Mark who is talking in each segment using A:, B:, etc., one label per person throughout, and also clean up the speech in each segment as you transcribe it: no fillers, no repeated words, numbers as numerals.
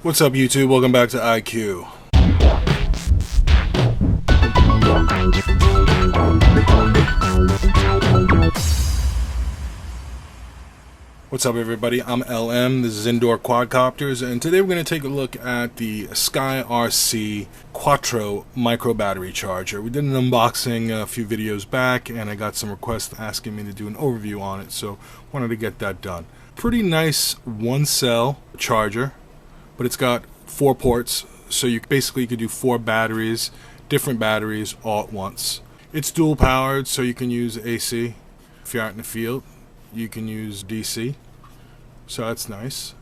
A: What's up, YouTube? Welcome back to IQ. What's up, everybody? I'm LM. This is Indoor Quadcopters, and today we're going to take a look at the SKYRC Quattro micro battery charger. We did an unboxing a few videos back, and I got some requests asking me to do an overview on it, so wanted to get that done. Pretty nice one-cell charger, but it's got 4 ports, so you basically could do 4 batteries, different batteries, all at once. It's dual powered, so you can use AC if you're out in the field. You can use DC, so that's nice.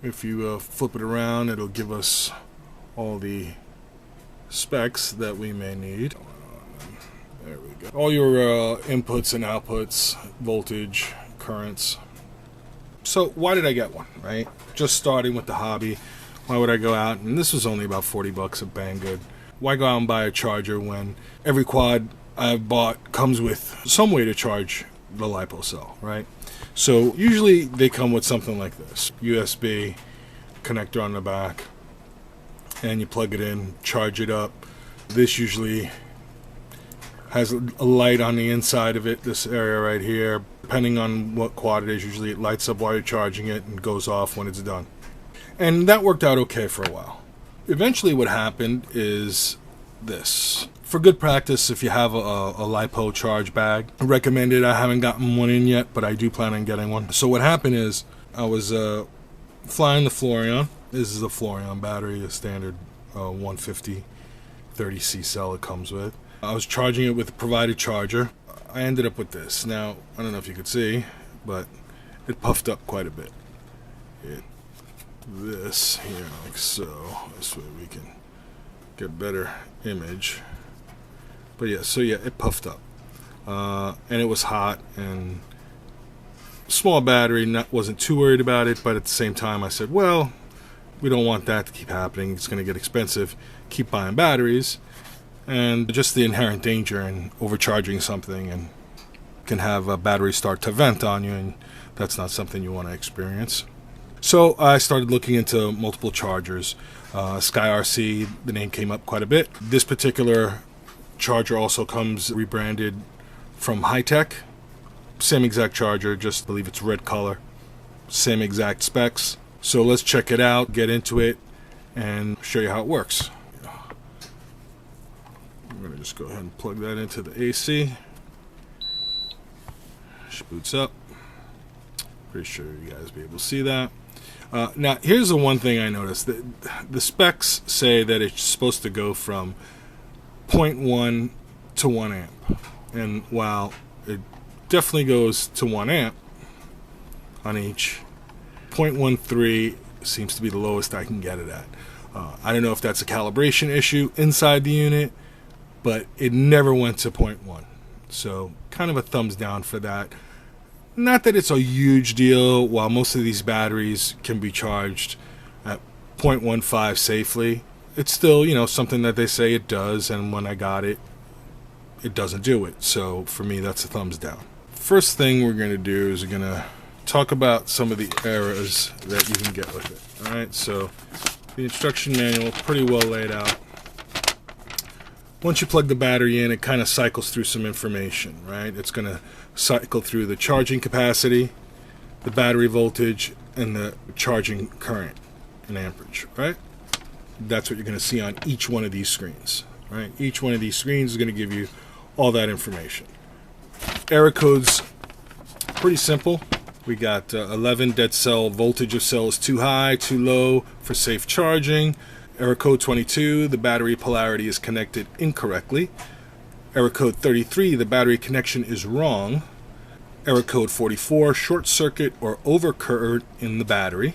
A: If you flip it around, it'll give us all the specs that we may need. There we go. All your inputs and outputs, voltage, currents. So why did I get one, right? Just starting with the hobby. Why would I go out, and this was only about 40 bucks at Banggood. Why go out and buy a charger when every quad I've bought comes with some way to charge the LiPo cell, right? So usually they come with something like this. USB connector on the back, and you plug it in, charge it up. This usually has a light on the inside of it, this area right here. Depending on what quad it is, usually it lights up while you're charging it and goes off when it's done. And that worked out okay for a while. Eventually what happened is this. For good practice, if you have a LiPo charge bag, I recommend it. I haven't gotten one in yet, but I do plan on getting one. So what happened is I was flying the Florion. This is a Florion battery, a standard 150 30C cell it comes with. I was charging it with a provided charger. I ended up with this. Now, I don't know if you could see, but it puffed up quite a bit. This here, like so. This way we can get better image. But yeah, so yeah, it puffed up. And it was hot, and small battery, wasn't too worried about it, but at the same time I said, well, we don't want that to keep happening. It's going to get expensive. Keep buying batteries. And just the inherent danger in overcharging something, and can have a battery start to vent on you, and that's not something you want to experience. So I started looking into multiple chargers. SKYRC, the name came up quite a bit. This particular charger also comes rebranded from High-Tech. Same exact charger, just believe it's red color. Same exact specs. So let's check it out, get into it, and show you how it works. I'm going to just go ahead and plug that into the AC. Boots up. Pretty sure you guys will be able to see that. Now, here's the one thing I noticed. The specs say that it's supposed to go from 0.1 to 1 amp. And while it definitely goes to 1 amp on each, 0.13 seems to be the lowest I can get it at. I don't know if that's a calibration issue inside the unit, but it never went to 0.1. So kind of a thumbs down for that. Not that it's a huge deal. While most of these batteries can be charged at 0.15 safely, it's still, you know, something that they say it does, and when I got it, it doesn't do it. So for me, that's a thumbs down. First thing we're going to do is we're going to talk about some of the errors that you can get with it. Alright, so the instruction manual, pretty well laid out. Once you plug the battery in, it kind of cycles through some information, right? It's going to cycle through the charging capacity, the battery voltage, and the charging current in amperage, right? That's what you're going to see on each one of these screens, right? Each one of these screens is going to give you all that information. Error codes, pretty simple. We got 11 dead cell, voltage of cell is too high, too low for safe charging. Error code 22, the battery polarity is connected incorrectly. Error code 33, the battery connection is wrong. Error code 44, short circuit or overcurrent in the battery.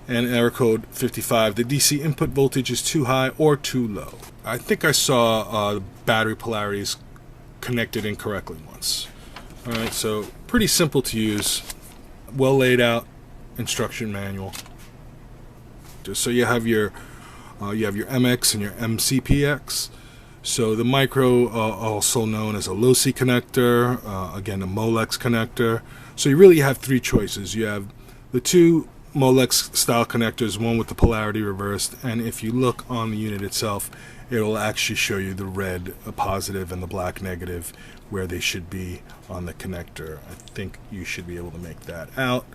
A: And error code 55, the DC input voltage is too high or too low. I think I saw the battery polarities connected incorrectly once. Alright, so pretty simple to use, well laid out instruction manual. Just so you have your MX and your MCPX. So the micro, also known as a low-C connector, again a Molex connector. So you really have 3 choices. You have the 2 Molex style connectors, one with the polarity reversed, and if you look on the unit itself, it'll actually show you the red positive and the black negative where they should be on the connector. I think you should be able to make that out.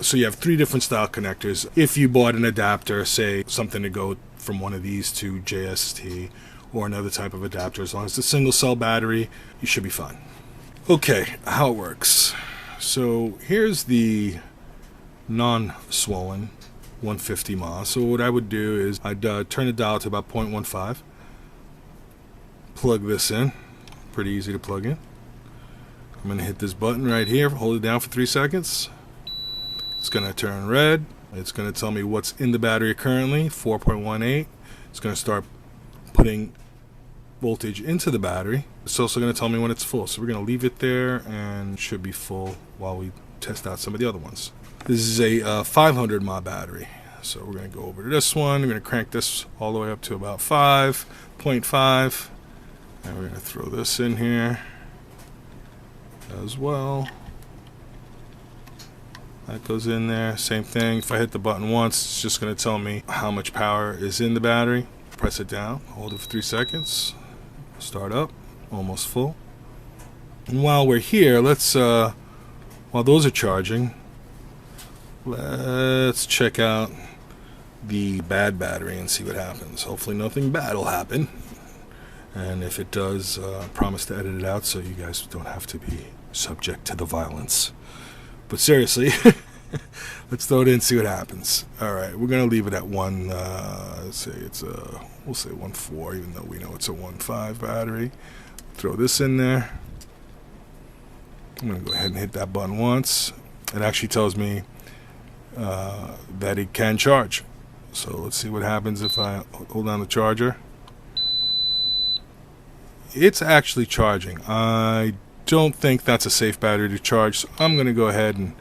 A: So you have 3 different style connectors. If you bought an adapter, say something to go from one of these to JST or another type of adapter, as long as it's a single cell battery, you should be fine. Okay, how it works. So here's the non-swollen 150 mAh. So what I would do is I'd turn the dial to about 0.15, plug this in, pretty easy to plug in. I'm going to hit this button right here, hold it down for 3 seconds. It's going to turn red. It's going to tell me what's in the battery currently, 4.18. It's going to start putting voltage into the battery. It's also going to tell me when it's full. So we're going to leave it there and it should be full while we test out some of the other ones. This is a 500 mAh battery. So we're going to go over to this one. We're going to crank this all the way up to about 5.5. And we're going to throw this in here as well. That goes in there, same thing. If I hit the button once, it's just going to tell me how much power is in the battery. Press it down, hold it for 3 seconds, start up, almost full. And while we're here, let's, while those are charging, let's check out the bad battery and see what happens. Hopefully nothing bad will happen. And if it does, I promise to edit it out so you guys don't have to be subject to the violence. But seriously, let's throw it in and see what happens. Alright, we're going to leave it at one, say it's a, we'll say 1.4, even though we know it's a 1.5 battery. Throw this in there. I'm going to go ahead and hit that button once. It actually tells me that it can charge. So let's see what happens if I hold down the charger. It's actually charging. I don't think that's a safe battery to charge, so I'm going to go ahead and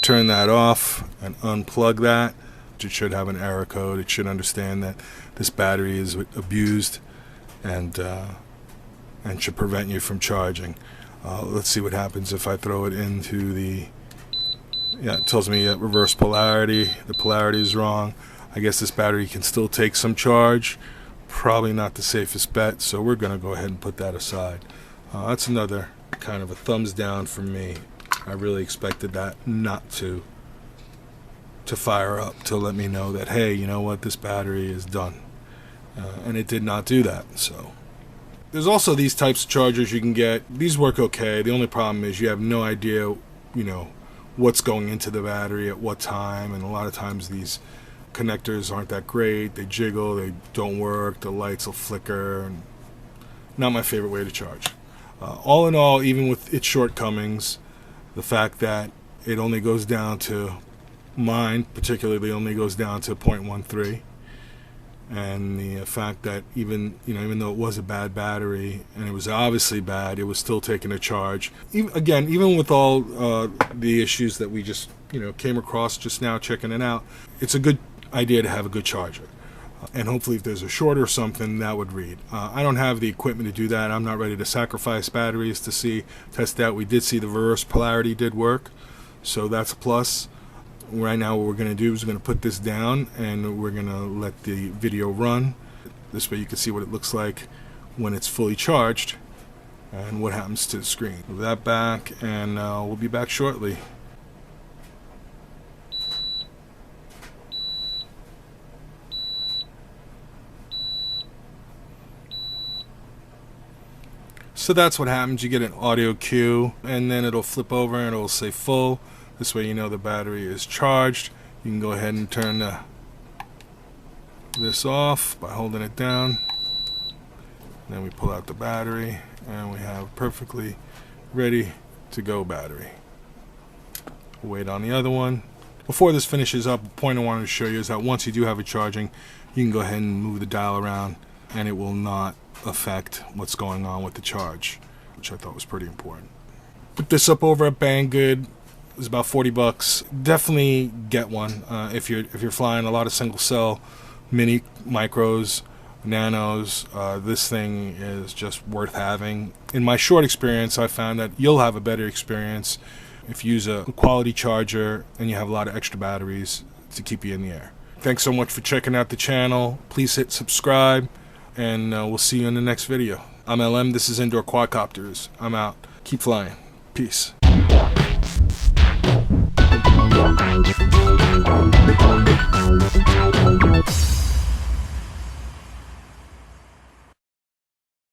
A: turn that off and unplug that. It should have an error code. It should understand that this battery is abused and should prevent you from charging. Let's see what happens if I throw it into the, yeah, it tells me reverse polarity. The polarity is wrong. I guess this battery can still take some charge. Probably not the safest bet, so we're going to go ahead and put that aside. That's another kind of a thumbs down from me. I really expected that not to fire up, to let me know that, hey, you know what, this battery is done. And it did not do that. So there's also these types of chargers you can get. These work okay. The only problem is you have no idea, you know, what's going into the battery at what time, and a lot of times these connectors aren't that great. They jiggle, they don't work, the lights will flicker, and not my favorite way to charge. All in all, even with its shortcomings, the fact that it only goes down to, mine particularly only goes down to 0.13, and the fact that even though it was a bad battery and it was obviously bad, it was still taking a charge. Even with all the issues that we just came across just now checking it out, it's a good idea to have a good charger. And hopefully if there's a short or something, that would read. I don't have the equipment to do that. I'm not ready to sacrifice batteries to test out. We did see the reverse polarity did work, so that's a plus. Right now what we're going to do is we're going to put this down and we're going to let the video run. This way you can see what it looks like when it's fully charged and what happens to the screen. Move that back and we'll be back shortly. So that's what happens. You get an audio cue and then it'll flip over and it'll say full. This way you know the battery is charged. You can go ahead and turn this off by holding it down. Then we pull out the battery and we have a perfectly ready to go battery. We'll wait on the other one. Before this finishes up, a point I wanted to show you is that once you do have it charging, you can go ahead and move the dial around and it will not affect what's going on with the charge, which I thought was pretty important. Put this up over at Banggood. It's about $40. Definitely get one if you're flying a lot of single cell, mini, micros, nanos. This thing is just worth having. In my short experience, I found that you'll have a better experience if you use a quality charger and you have a lot of extra batteries to keep you in the air. Thanks so much for checking out the channel. Please hit subscribe, and we'll see you in the next video. I'm LM, this is Indoor Quadcopters. I'm out. Keep flying. Peace.